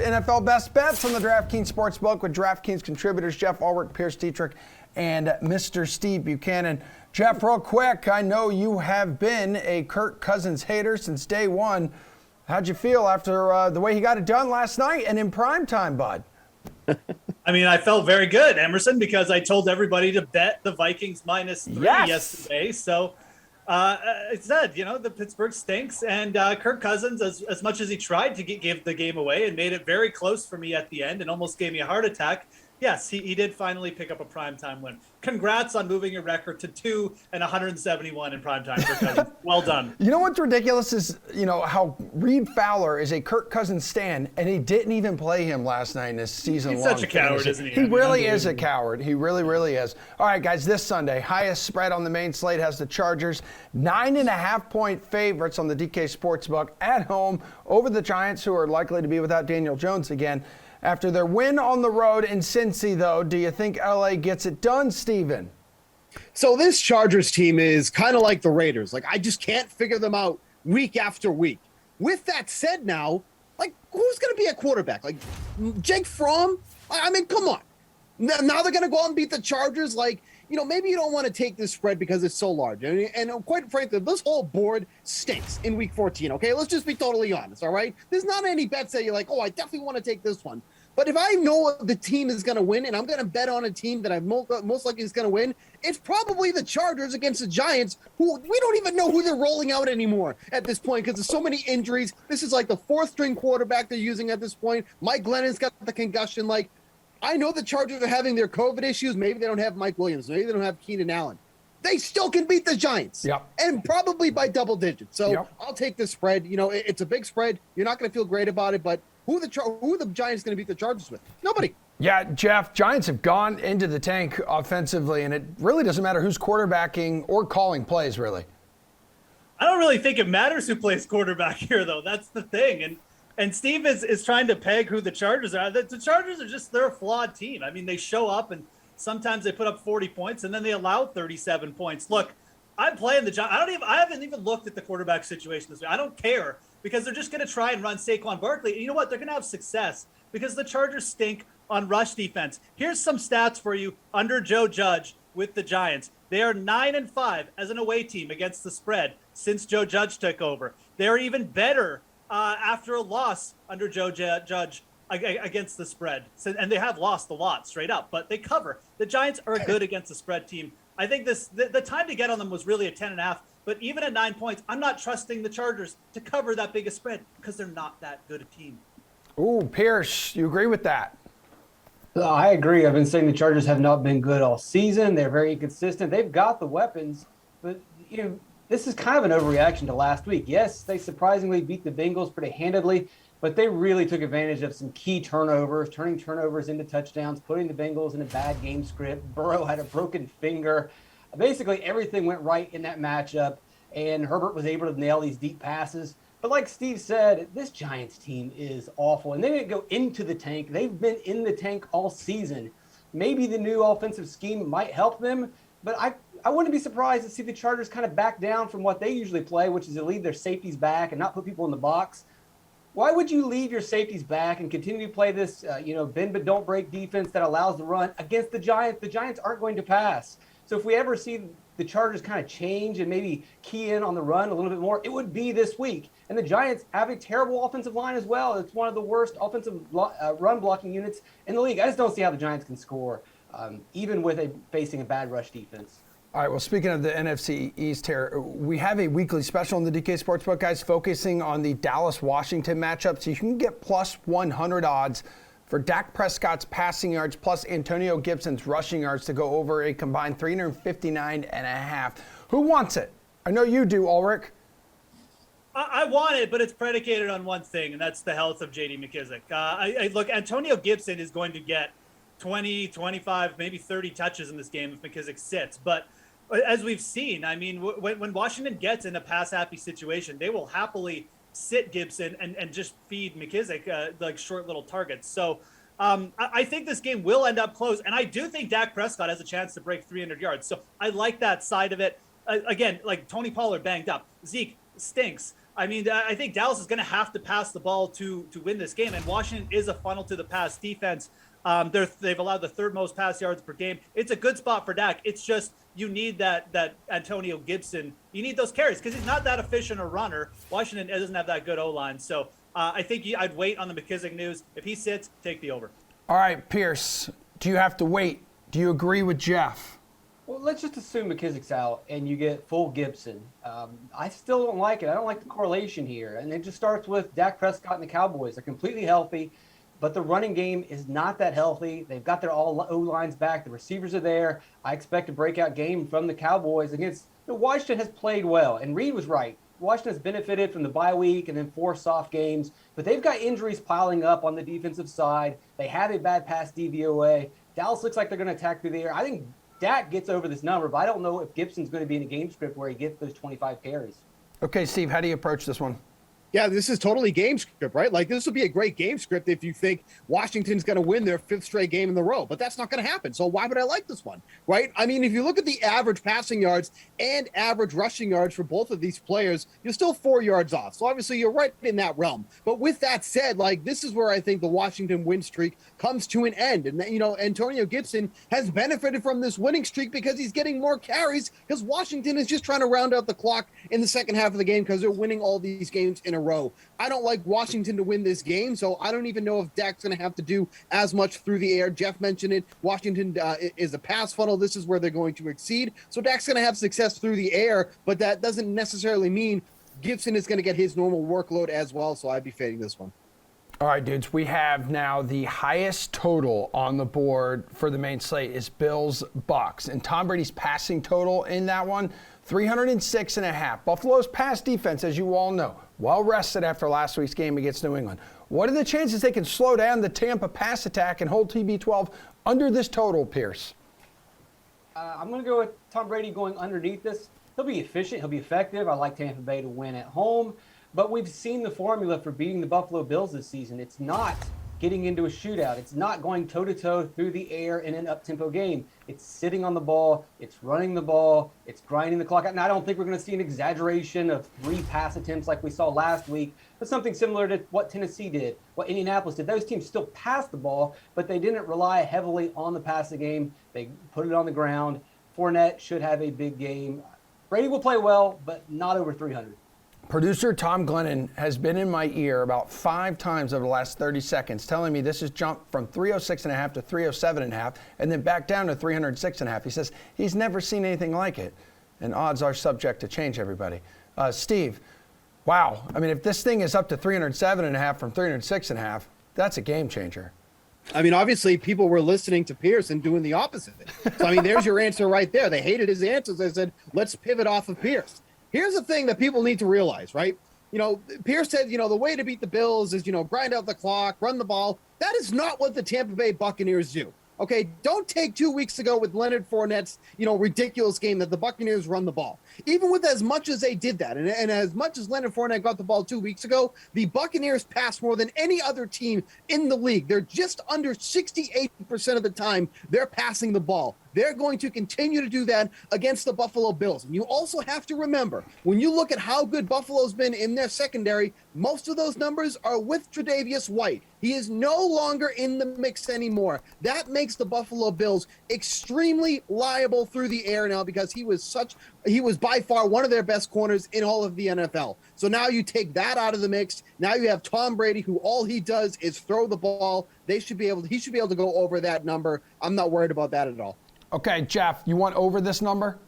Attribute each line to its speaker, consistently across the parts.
Speaker 1: NFL best bets on the DraftKings Sportsbook with DraftKings contributors Geoff Ulrich, Pearce Dietrich, and Mr. Steve Buchanan. Geoff, real quick, I know you have been a Kirk Cousins hater since day one. How'd you feel after the way he got it done last night and in primetime, bud?
Speaker 2: I mean, I felt very good, Emerson, because I told everybody to bet the Vikings -3 yesterday. So I said, the Pittsburgh stinks. And Kirk Cousins, as much as he tried to give the game away and made it very close for me at the end and almost gave me a heart attack, yes, he did finally pick up a primetime win. Congrats on moving your record to 2 and 171 in primetime for Cousins. Well done.
Speaker 1: You know what's ridiculous is, how Reed Fowler is a Kirk Cousins stan, and he didn't even play him last night in his season-long.
Speaker 2: He's such a coward, isn't he?
Speaker 1: He really is a coward. He really, really is. All right, guys, this Sunday, highest spread on the main slate has the Chargers, 9.5-point favorites on the DK Sportsbook at home over the Giants, who are likely to be without Daniel Jones again. After their win on the road in Cincy, though, do you think LA gets it done, Steven?
Speaker 3: So this Chargers team is kind of like the Raiders. I just can't figure them out week after week. With that said now, who's going to be a quarterback? Jake Fromm? I mean, come on. Now they're going to go out and beat the Chargers? Maybe you don't want to take this spread because it's so large. And quite frankly, this whole board stinks in week 14, okay? Let's just be totally honest, all right? There's not any bets that you're like, I definitely want to take this one. But if I know the team is going to win and I'm going to bet on a team that I'm most likely is going to win, it's probably the Chargers against the Giants, who we don't even know who they're rolling out anymore at this point because there's so many injuries. This is like the fourth-string quarterback they're using at this point. Mike Glennon's got the concussion. I know the Chargers are having their COVID issues. Maybe they don't have Mike Williams. Maybe they don't have Keenan Allen. They still can beat the Giants.
Speaker 1: Yep.
Speaker 3: And probably by double digits. So I'll take the spread. It's a big spread. You're not going to feel great about it, but who are the Giants going to beat the Chargers with? Nobody.
Speaker 1: Yeah, Geoff, Giants have gone into the tank offensively, and it really doesn't matter who's quarterbacking or calling plays, really.
Speaker 2: I don't really think it matters who plays quarterback here, though. That's the thing. And Steve is trying to peg who the Chargers are. The Chargers are they're a flawed team. I mean, they show up and sometimes they put up 40 points and then they allow 37 points. Look, I'm playing the Giants. I haven't even looked at the quarterback situation this week. I don't care because they're just going to try and run Saquon Barkley. And you know what? They're going to have success because the Chargers stink on rush defense. Here's some stats for you under Joe Judge with the Giants. They are 9-5 as an away team against the spread since Joe Judge took over. They're even better after a loss under Joe Judge against the spread. And they have lost a lot straight up, but they cover. The Giants are good against the spread team. I think the time to get on them was really at 10.5, but even at 9 points, I'm not trusting the Chargers to cover that big a spread because they're not that good a team.
Speaker 1: Ooh, Pearce, you agree with that?
Speaker 4: I agree. I've been saying the Chargers have not been good all season. They're very inconsistent. They've got the weapons, but this is kind of an overreaction to last week. Yes, they surprisingly beat the Bengals pretty handedly, but they really took advantage of some key turnovers, turning turnovers into touchdowns, putting the Bengals in a bad game script. Burrow had a broken finger. Basically, everything went right in that matchup, and Herbert was able to nail these deep passes. But like Steve said, this Giants team is awful, and they didn't go into the tank. They've been in the tank all season. Maybe the new offensive scheme might help them, but I wouldn't be surprised to see the Chargers kind of back down from what they usually play, which is to leave their safeties back and not put people in the box. Why would you leave your safeties back and continue to play this, bend but don't break defense that allows the run against the Giants? The Giants aren't going to pass. So if we ever see the Chargers kind of change and maybe key in on the run a little bit more, it would be this week. And the Giants have a terrible offensive line as well. It's one of the worst offensive run blocking units in the league. I just don't see how the Giants can score, even with facing a bad rush defense.
Speaker 1: All right, well, speaking of the NFC East here, we have a weekly special in the DK Sportsbook, guys, focusing on the Dallas-Washington matchup. So you can get plus 100 odds for Dak Prescott's passing yards plus Antonio Gibson's rushing yards to go over a combined 359.5. Who wants it? I know you do, Ulrich.
Speaker 2: I want it, but it's predicated on one thing, and that's the health of J.D. McKissic. Look, Antonio Gibson is going to get 20, 25, maybe 30 touches in this game if McKissic sits. But as we've seen, I mean, when Washington gets in a pass-happy situation, they will happily sit Gibson and just feed McKissic like short little targets. So I think this game will end up close, and I do think Dak Prescott has a chance to break 300 yards. So I like that side of it. Again, like Tony Pollard banged up. Zeke stinks. I mean, I think Dallas is going to have to pass the ball to win this game, and Washington is a funnel to the pass defense. They've allowed the third most pass yards per game. It's a good spot for Dak. It's just you need that Antonio Gibson. You need those carries because he's not that efficient a runner. Washington doesn't have that good O-line. So I think I'd wait on the McKissic news. If he sits, take the over.
Speaker 1: All right, Pearce, do you have to wait? Do you agree with Geoff?
Speaker 4: Well, let's just assume McKissick's out and you get full Gibson. I still don't like it. I don't like the correlation here. And it just starts with Dak Prescott and the Cowboys. They're completely healthy, but the running game is not that healthy. They've got their all O-lines back. The receivers are there. I expect a breakout game from the Cowboys against Washington has played well. And Reed was right. Washington has benefited from the bye week and then 4 soft games, but they've got injuries piling up on the defensive side. They had a bad pass DVOA. Dallas looks like they're going to attack through the air. I think Dak gets over this number, but I don't know if Gibson's going to be in a game script where he gets those 25 carries.
Speaker 1: Okay, Steve, how do you approach this one?
Speaker 3: Yeah, this is totally game script, right? Like, this would be a great game script if you think Washington's going to win their 5th straight game in a row, but that's not going to happen. So why would I like this one, right? I mean, if you look at the average passing yards and average rushing yards for both of these players, you're still 4 yards off. So obviously you're right in that realm. But with that said, like, this is where I think the Washington win streak comes to an end. And, Antonio Gibson has benefited from this winning streak because he's getting more carries because Washington is just trying to round out the clock in the second half of the game because they're winning all these games in a row. I don't like Washington to win this game, so I don't even know if Dak's going to have to do as much through the air. Geoff mentioned it. Washington is a pass funnel. This is where they're going to exceed. So Dak's going to have success through the air, but that doesn't necessarily mean Gibson is going to get his normal workload as well, so I'd be fading this one.
Speaker 1: All right, dudes, we have now the highest total on the board for the main slate is Bills-Bucks. And Tom Brady's passing total in that one, 306.5. Buffalo's pass defense, as you all know, well rested after last week's game against New England. What are the chances they can slow down the Tampa pass attack and hold TB12 under this total, Pearce?
Speaker 4: I'm going to go with Tom Brady going underneath this. He'll be efficient. He'll be effective. I like Tampa Bay to win at home. But we've seen the formula for beating the Buffalo Bills this season. It's not getting into a shootout. It's not going toe-to-toe through the air in an up-tempo game. It's sitting on the ball. It's running the ball. It's grinding the clock out. And I don't think we're going to see an exaggeration of 3 pass attempts like we saw last week, but something similar to what Tennessee did, what Indianapolis did. Those teams still passed the ball, but they didn't rely heavily on the passing game. They put it on the ground. Fournette should have a big game. Brady will play well, but not over 300.
Speaker 1: Producer Tom Glennon has been in my ear about 5 times over the last 30 seconds telling me this has jumped from 306.5 to 307.5 and then back down to 306.5. He says he's never seen anything like it, and odds are subject to change, everybody. Steve, wow. I mean, if this thing is up to 307.5 from 306.5, that's a game changer.
Speaker 3: I mean, obviously, people were listening to Pearce and doing the opposite. So, I mean, there's your answer right there. They hated his answers. They said, let's pivot off of Pearce. Here's the thing that people need to realize, right? Pearce said, the way to beat the Bills is, grind out the clock, run the ball. That is not what the Tampa Bay Buccaneers do. Okay, don't take 2 weeks ago with Leonard Fournette's, ridiculous game that the Buccaneers run the ball. Even with as much as they did that, and as much as Leonard Fournette got the ball 2 weeks ago, the Buccaneers pass more than any other team in the league. They're just under 68% of the time they're passing the ball. They're going to continue to do that against the Buffalo Bills. And you also have to remember, when you look at how good Buffalo's been in their secondary, most of those numbers are with Tre'Davious White. He is no longer in the mix anymore. That makes the Buffalo Bills extremely liable through the air now because he was by far one of their best corners in all of the NFL. So now you take that out of the mix. Now you have Tom Brady, who all he does is throw the ball. He should be able to go over that number. I'm not worried about that at all.
Speaker 1: Okay, Geoff, you want over this number?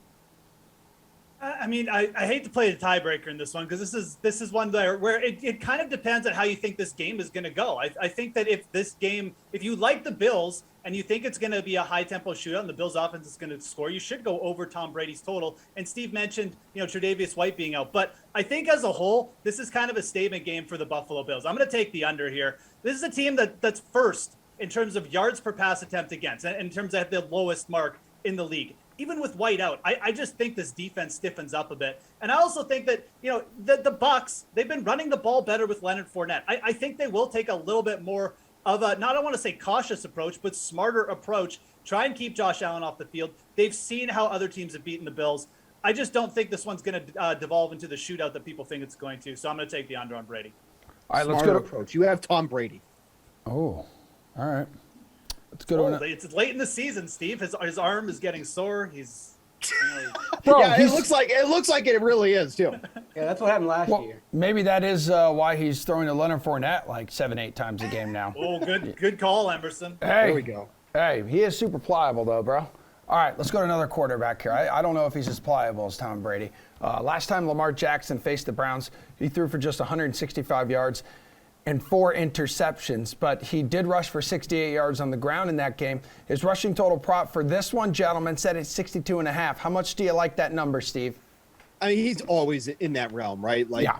Speaker 2: I mean, I hate to play the tiebreaker in this one because this is one there where it kind of depends on how you think this game is going to go. I think that if you like the Bills and you think it's going to be a high tempo shootout and the Bills offense is going to score, you should go over Tom Brady's total. And Steve mentioned, Tre'Davious White being out, but I think as a whole, this is kind of a statement game for the Buffalo Bills. I'm going to take the under here. This is a team that's first in terms of yards per pass attempt against, in terms of the lowest mark in the league. Even with White out, I just think this defense stiffens up a bit. And I also think that, the Bucs, they've been running the ball better with Leonard Fournette. I think they will take a little bit more of a, not I want to say cautious approach, but smarter approach. Try and keep Josh Allen off the field. They've seen how other teams have beaten the Bills. I just don't think this one's going to devolve into the shootout that people think it's going to. So I'm going to take the under on Brady.
Speaker 1: All right, let's
Speaker 3: Smarter
Speaker 1: go to
Speaker 3: approach. You have Tom Brady.
Speaker 1: Oh, all right. Let's go to
Speaker 2: It's late in the season, Steve. His arm is getting sore. He's
Speaker 1: Bro,
Speaker 3: yeah, it looks like it really is too.
Speaker 4: Yeah, that's what happened last year.
Speaker 1: maybe that is why he's throwing to Leonard Fournette like 7-8 times a game now.
Speaker 2: oh, good call, Emerson.
Speaker 1: Hey,
Speaker 3: There we go.
Speaker 1: Hey, he is super pliable though, bro. All right, let's go to another quarterback here. I don't know if he's as pliable as Tom Brady. Last time Lamar Jackson faced the Browns, he threw for just 165 yards and 4 interceptions, but he did rush for 68 yards on the ground in that game. His rushing total prop for this one, gentlemen, set at 62.5. How much do you like that number, Steve?
Speaker 3: I mean, he's always in that realm, right? Like,
Speaker 1: Yeah.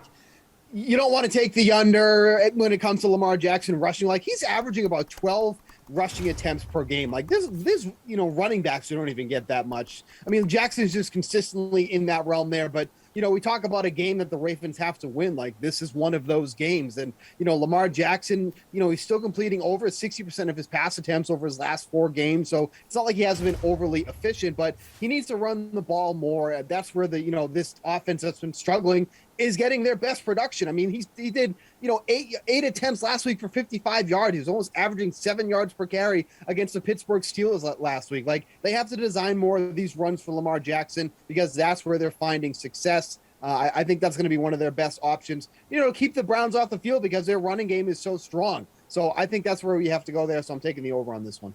Speaker 3: you don't want to take the under when it comes to Lamar Jackson rushing. Like, he's averaging about 12 rushing attempts per game. Like, this, running backs who don't even get that much. I mean, Jackson's just consistently in that realm there, but we talk about a game that the Ravens have to win. Like, this is one of those games. And, Lamar Jackson, he's still completing over 60% of his pass attempts over his last 4 games. So it's not like he hasn't been overly efficient, but he needs to run the ball more. That's where this offense that's been struggling is getting their best production. I mean, he did, 8 attempts last week for 55 yards. He was almost averaging 7 yards per carry against the Pittsburgh Steelers last week. Like, they have to design more of these runs for Lamar Jackson because that's where they're finding success. I think that's going to be one of their best options, to keep the Browns off the field because their running game is so strong. So I think that's where we have to go there. So I'm taking the over on this one.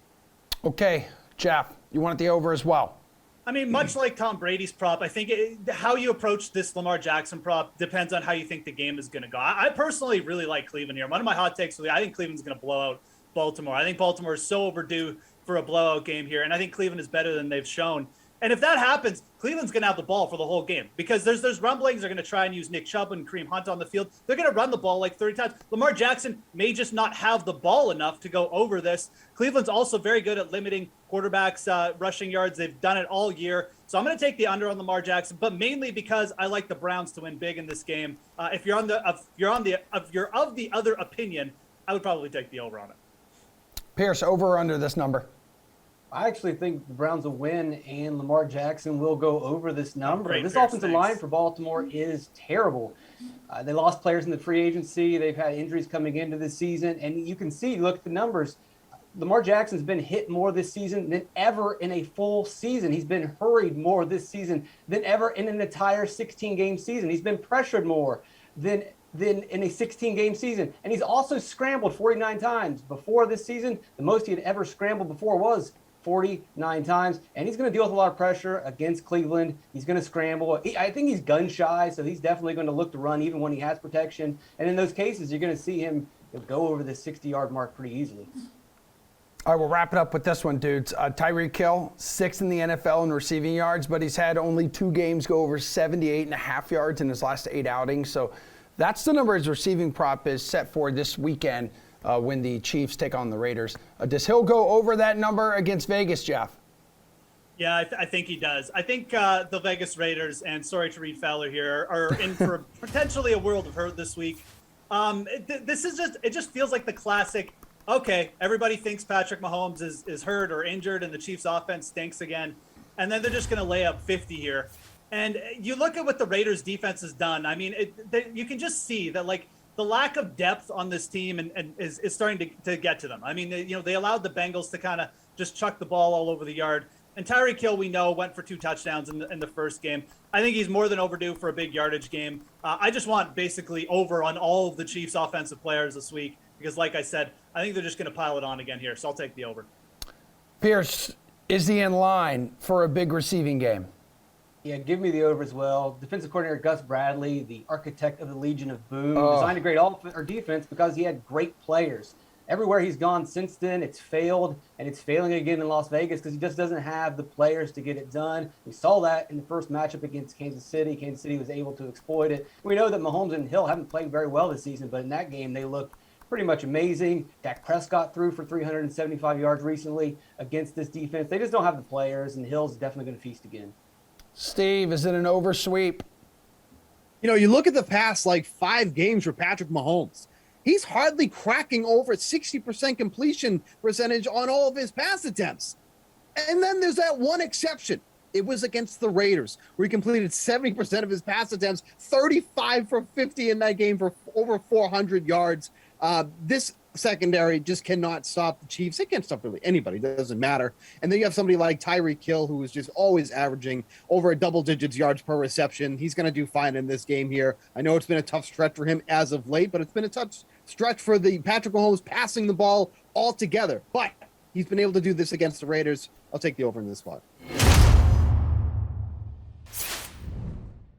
Speaker 1: Okay, Jeff, you want the over as well?
Speaker 2: I mean, much like Tom Brady's prop, I think how you approach this Lamar Jackson prop depends on how you think the game is going to go. I personally really like Cleveland here. One of my hot takes, I think Cleveland's going to blow out Baltimore. I think Baltimore is so overdue for a blowout game here, and I think Cleveland is better than they've shown. And if that happens, Cleveland's going to have the ball for the whole game because there's rumblings. They're going to try and use Nick Chubb and Kareem Hunt on the field. They're going to run the ball like 30 times. Lamar Jackson may just not have the ball enough to go over this. Cleveland's also very good at limiting quarterbacks' rushing yards. They've done it all year. So I'm going to take the under on Lamar Jackson, but mainly because I like the Browns to win big in this game. If you're of the other opinion, I would probably take the over on it.
Speaker 1: Pearce, over or under this number?
Speaker 4: I actually think the Browns will win, and Lamar Jackson will go over this number.
Speaker 2: Great,
Speaker 4: this
Speaker 2: Pearce,
Speaker 4: offensive
Speaker 2: thanks.
Speaker 4: line for Baltimore is terrible. They lost players in the free agency. They've had injuries coming into this season, and you can see, look at the numbers. Lamar Jackson's been hit more this season than ever in a full season. He's been hurried more this season than ever in an entire 16-game season. He's been pressured more than in a 16-game season. And he's also scrambled 49 times. Before this season, the most he had ever scrambled before was 49 times, and he's going to deal with a lot of pressure against Cleveland. He's going to scramble. I think he's gun shy, so he's definitely going to look to run even when he has protection. And in those cases, you're going to see him go over the 60-yard mark pretty easily.
Speaker 1: All right, we'll wrap it up with this one, dudes. TYREEK Hill, 6th in the NFL in receiving yards, but he's had only 2 games go over 78.5 yards in his last 8 outings. So that's the number his receiving prop is set for this weekend. When the Chiefs take on the Raiders. Does Hill go over that number against Vegas, Jeff?
Speaker 2: Yeah, I think he does. I think the Vegas Raiders, and sorry to Reed Fowler here, are in for potentially a world of hurt this week. It just feels like the classic, okay, everybody thinks Patrick Mahomes is hurt or injured and the Chiefs offense stinks again, and then they're just going to lay up 50 here. And you look at what the Raiders defense has done. I mean, you can just see that, like, the lack of depth on this team and is starting to get to them. I mean, they allowed the Bengals to kind of just chuck the ball all over the yard. And TYREEK Hill, we know, went for 2 touchdowns in the first game. I think he's more than overdue for a big yardage game. I just want basically over on all of the Chiefs' offensive players this week because, like I said, I think they're just going to pile it on again here. So I'll take the over.
Speaker 1: Pearce, is he in line for a big receiving game?
Speaker 4: Yeah, give me the over as well. Defensive coordinator Gus Bradley, the architect of the Legion of Boom, designed a great defense because he had great players. Everywhere he's gone since then, it's failed, and it's failing again in Las Vegas because he just doesn't have the players to get it done. We saw that in the first matchup against Kansas City. Kansas City was able to exploit it. We know that Mahomes and Hill haven't played very well this season, but in that game, they looked pretty much amazing. Dak Prescott threw for 375 yards recently against this defense. They just don't have the players, and Hill's definitely going to feast again.
Speaker 1: Steve, is it an oversweep?
Speaker 3: You look at the past 5 games for Patrick Mahomes. He's hardly cracking over 60% completion percentage on all of his pass attempts. And then there's that one exception It was against the Raiders, where he completed 70% of his pass attempts, 35 for 50 in that game for over 400 yards. This secondary just cannot stop the Chiefs. They can't stop really anybody. It doesn't matter. And then you have somebody like TYREEK, who is just always averaging over a double digits yards per reception. He's going to do fine in this game here. I know it's been a tough stretch for him as of late, but it's been a tough stretch for the Patrick Mahomes passing the ball altogether. But he's been able to do this against the Raiders. I'll take the over in this spot.